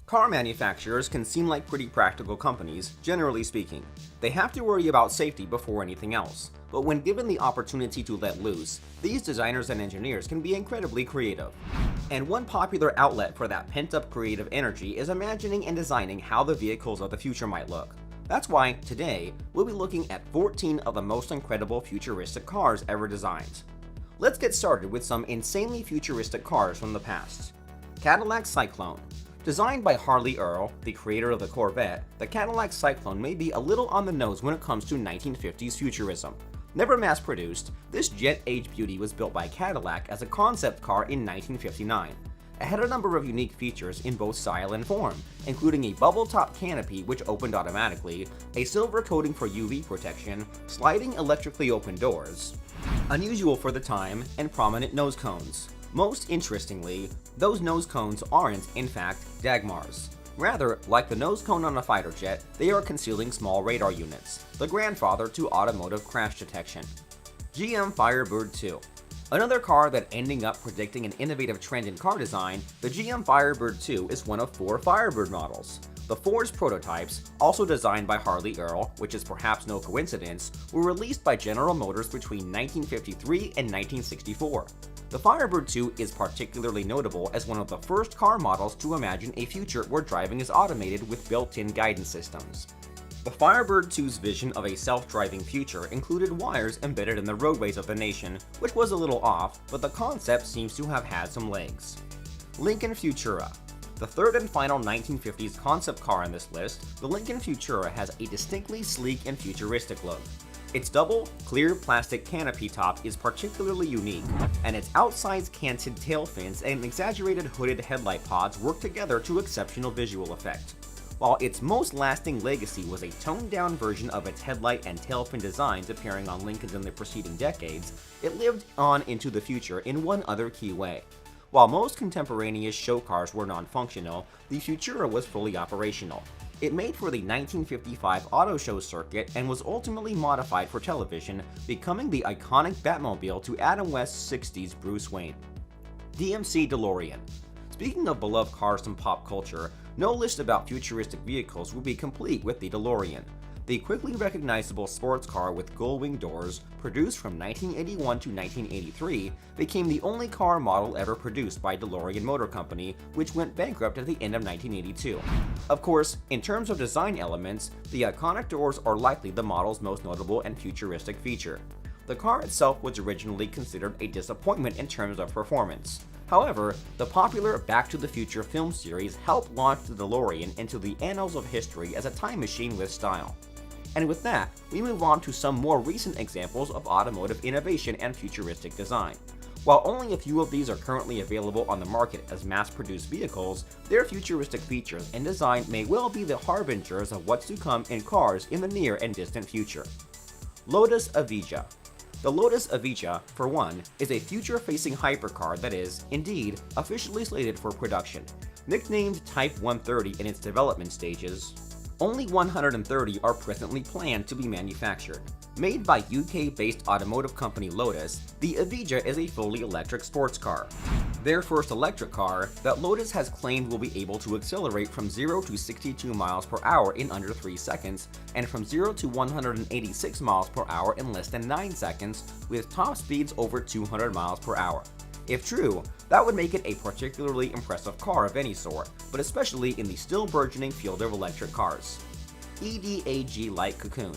Car manufacturers can seem like pretty practical companies, generally speaking. They have to worry about safety before anything else. But when given the opportunity to let loose, these designers and engineers can be incredibly creative. And one popular outlet for that pent-up creative energy is imagining and designing how the vehicles of the future might look. That's why, today, we'll be looking at 14 of the most incredible futuristic cars ever designed. Let's get started with some insanely futuristic cars from the past. Cadillac Cyclone. Designed by Harley Earl, the creator of the Corvette, the Cadillac Cyclone may be a little on the nose when it comes to 1950s futurism. Never mass-produced, this jet-age beauty was built by Cadillac as a concept car in 1959. It had a number of unique features in both style and form, including a bubble-top canopy which opened automatically, a silver coating for UV protection, sliding electrically open doors, unusual for the time, and prominent nose cones. Most interestingly, those nose cones aren't, in fact, Dagmars. Rather, like the nose cone on a fighter jet, they are concealing small radar units, the grandfather to automotive crash detection. GM Firebird 2. Another car that ending up predicting an innovative trend in car design, the GM Firebird 2 is one of 4 Firebird models. The 4's prototypes, also designed by Harley Earl, which is perhaps no coincidence, were released by General Motors between 1953 and 1964. The Firebird 2 is particularly notable as one of the first car models to imagine a future where driving is automated with built-in guidance systems. The Firebird 2's vision of a self-driving future included wires embedded in the roadways of the nation, which was a little off, but the concept seems to have had some legs. Lincoln Futura. The third and final 1950s concept car on this list, the Lincoln Futura has a distinctly sleek and futuristic look. Its double, clear plastic canopy top is particularly unique, and its outside canted tail fins and exaggerated hooded headlight pods work together to exceptional visual effect. While its most lasting legacy was a toned-down version of its headlight and tail fin designs appearing on Lincolns in the preceding decades, it lived on into the future in one other key way. While most contemporaneous show cars were non-functional, the Futura was fully operational. It made for the 1955 auto show circuit and was ultimately modified for television, becoming the iconic Batmobile to Adam West's 60s Bruce Wayne. DMC DeLorean. Speaking of beloved cars from pop culture, no list about futuristic vehicles would be complete with the DeLorean. The quickly recognizable sports car with gull-wing doors, produced from 1981 to 1983, became the only car model ever produced by DeLorean Motor Company, which went bankrupt at the end of 1982. Of course, in terms of design elements, the iconic doors are likely the model's most notable and futuristic feature. The car itself was originally considered a disappointment in terms of performance. However, the popular Back to the Future film series helped launch the DeLorean into the annals of history as a time machine with style. And with that, we move on to some more recent examples of automotive innovation and futuristic design. While only a few of these are currently available on the market as mass-produced vehicles, their futuristic features and design may well be the harbingers of what's to come in cars in the near and distant future. Lotus Evija. The Lotus Evija, for one, is a future-facing hypercar that is, indeed, officially slated for production. Nicknamed Type 130 in its development stages, only 130 are presently planned to be manufactured. Made by UK-based automotive company Lotus, the Evija is a fully electric sports car. Their first electric car that Lotus has claimed will be able to accelerate from 0 to 62 miles per hour in under 3 seconds, and from 0 to 186 miles per hour in less than 9 seconds, with top speeds over 200 miles per hour. If true, that would make it a particularly impressive car of any sort, but especially in the still burgeoning field of electric cars. EDAG Light Cocoon.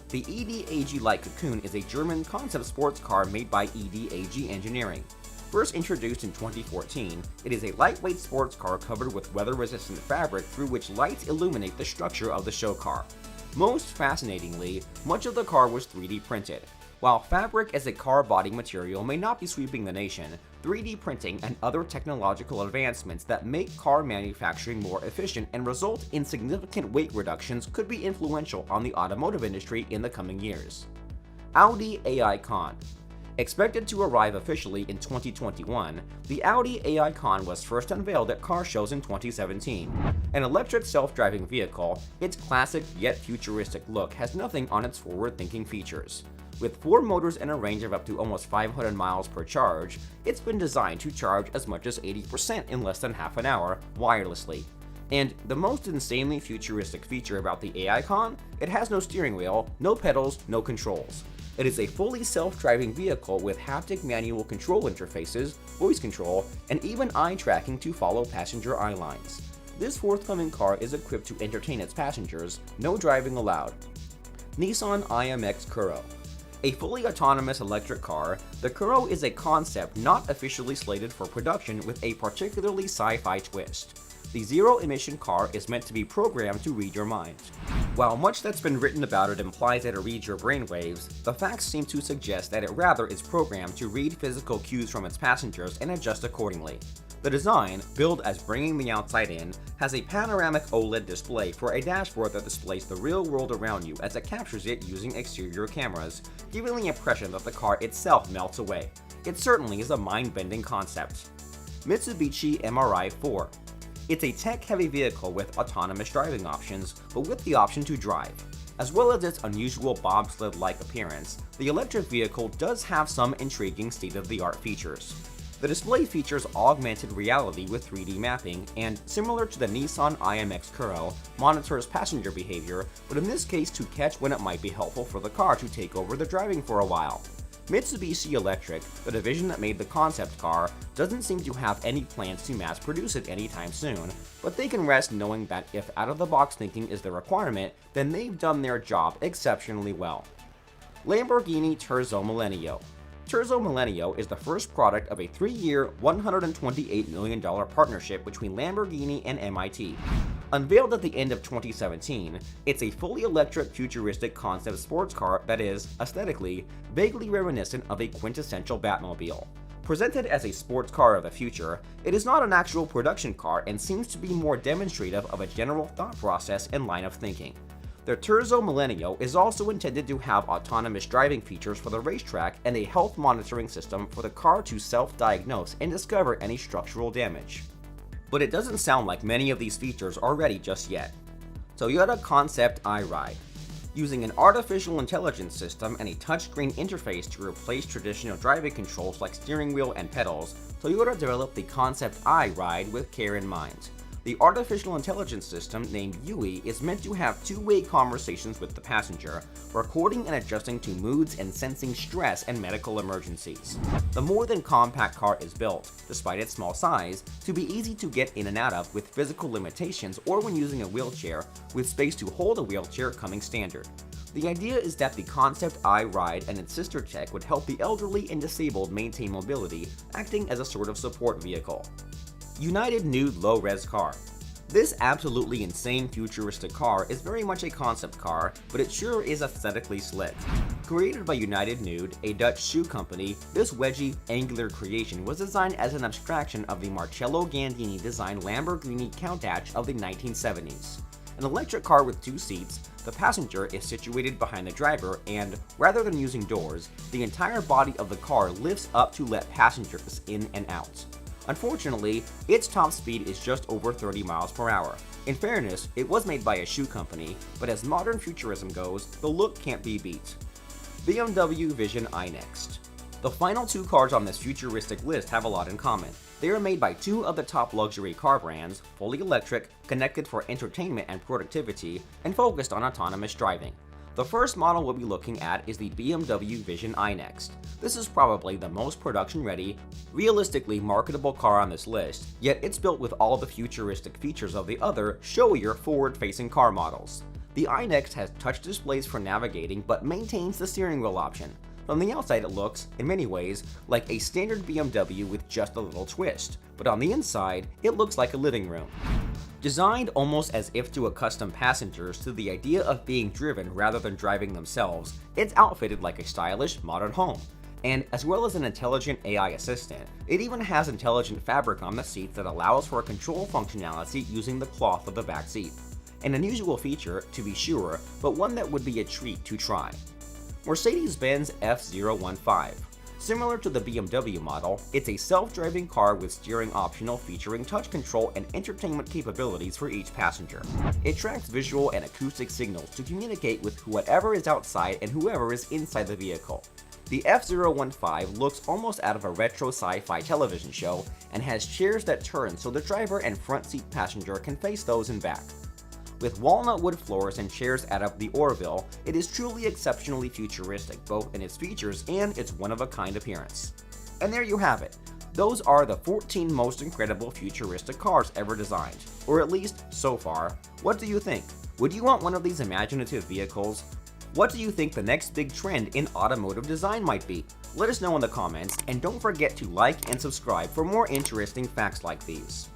The EDAG Light Cocoon is a German concept sports car made by EDAG Engineering. First introduced in 2014, it is a lightweight sports car covered with weather-resistant fabric through which lights illuminate the structure of the show car. Most fascinatingly, much of the car was 3D printed. While fabric as a car body material may not be sweeping the nation, 3D printing and other technological advancements that make car manufacturing more efficient and result in significant weight reductions could be influential on the automotive industry in the coming years. Audi AI Con. Expected to arrive officially in 2021, the Audi AI Con was first unveiled at car shows in 2017. An electric self-driving vehicle, its classic yet futuristic look has nothing on its forward-thinking features. With 4 motors and a range of up to almost 500 miles per charge, it's been designed to charge as much as 80% in less than half an hour wirelessly. And the most insanely futuristic feature about the AICon, it has no steering wheel, no pedals, no controls. It is a fully self-driving vehicle with haptic manual control interfaces, voice control, and even eye tracking to follow passenger eye lines. This forthcoming car is equipped to entertain its passengers, no driving allowed. Nissan IMX Kuro. A fully autonomous electric car, the Kuro is a concept not officially slated for production with a particularly sci-fi twist. The zero-emission car is meant to be programmed to read your mind. While much that's been written about it implies that it reads your brainwaves, the facts seem to suggest that it rather is programmed to read physical cues from its passengers and adjust accordingly. The design, billed as bringing the outside in, has a panoramic OLED display for a dashboard that displays the real world around you as it captures it using exterior cameras, giving the impression that the car itself melts away. It certainly is a mind-bending concept. Mitsubishi MRI-4. It's a tech-heavy vehicle with autonomous driving options, but with the option to drive. As well as its unusual bobsled-like appearance, the electric vehicle does have some intriguing state-of-the-art features. The display features augmented reality with 3D mapping and, similar to the Nissan IMX Kuro, monitors passenger behavior, but in this case to catch when it might be helpful for the car to take over the driving for a while. Mitsubishi Electric, the division that made the concept car, doesn't seem to have any plans to mass produce it anytime soon, but they can rest knowing that if out-of-the-box thinking is the requirement, then they've done their job exceptionally well. Lamborghini Terzo Millennio. Terzo Millennio is the first product of a 3-year, $128 million partnership between Lamborghini and MIT. Unveiled at the end of 2017, it's a fully electric futuristic concept sports car that is, aesthetically, vaguely reminiscent of a quintessential Batmobile. Presented as a sports car of the future, it is not an actual production car and seems to be more demonstrative of a general thought process and line of thinking. The Terzo Millennio is also intended to have autonomous driving features for the racetrack and a health monitoring system for the car to self-diagnose and discover any structural damage. But it doesn't sound like many of these features are ready just yet. Toyota Concept iRide. Using an artificial intelligence system and a touchscreen interface to replace traditional driving controls like steering wheel and pedals, Toyota developed the Concept iRide with care in mind. The artificial intelligence system, named Yui, is meant to have two-way conversations with the passenger, recording and adjusting to moods and sensing stress and medical emergencies. The more than compact car is built, despite its small size, to be easy to get in and out of with physical limitations or when using a wheelchair, with space to hold a wheelchair coming standard. The idea is that the Concept iRide and its sister tech would help the elderly and disabled maintain mobility, acting as a sort of support vehicle. United Nude Low-Res Car. This absolutely insane futuristic car is very much a concept car, but it sure is aesthetically slick. Created by United Nude, a Dutch shoe company, this wedgy, angular creation was designed as an abstraction of the Marcello Gandini designed Lamborghini Countach of the 1970s. An electric car with 2 seats, the passenger is situated behind the driver and, rather than using doors, the entire body of the car lifts up to let passengers in and out. Unfortunately, its top speed is just over 30 miles per hour. In fairness, it was made by a shoe company, but as modern futurism goes, the look can't be beat. BMW Vision iNext. The final 2 cars on this futuristic list have a lot in common. They are made by 2 of the top luxury car brands, fully electric, connected for entertainment and productivity, and focused on autonomous driving. The first model we'll be looking at is the BMW Vision iNext. This is probably the most production-ready, realistically marketable car on this list, yet it's built with all the futuristic features of the other, showier forward-facing car models. The iNext has touch displays for navigating but maintains the steering wheel option. From the outside it looks, in many ways, like a standard BMW with just a little twist, but on the inside, it looks like a living room. Designed almost as if to accustom passengers to the idea of being driven rather than driving themselves, it's outfitted like a stylish, modern home. And as well as an intelligent AI assistant, it even has intelligent fabric on the seats that allows for control functionality using the cloth of the back seat. An unusual feature, to be sure, but one that would be a treat to try. Mercedes-Benz F015. Similar to the BMW model, it's a self-driving car with steering optional featuring touch control and entertainment capabilities for each passenger. It tracks visual and acoustic signals to communicate with whoever is outside and whoever is inside the vehicle. The F-015 looks almost out of a retro sci-fi television show and has chairs that turn so the driver and front seat passenger can face those in back. With walnut wood floors and chairs out of the Orville, it is truly exceptionally futuristic both in its features and its one-of-a-kind appearance. And there you have it. Those are the 14 most incredible futuristic cars ever designed, or at least so far. What do you think? Would you want one of these imaginative vehicles? What do you think the next big trend in automotive design might be? Let us know in the comments, and don't forget to like and subscribe for more interesting facts like these.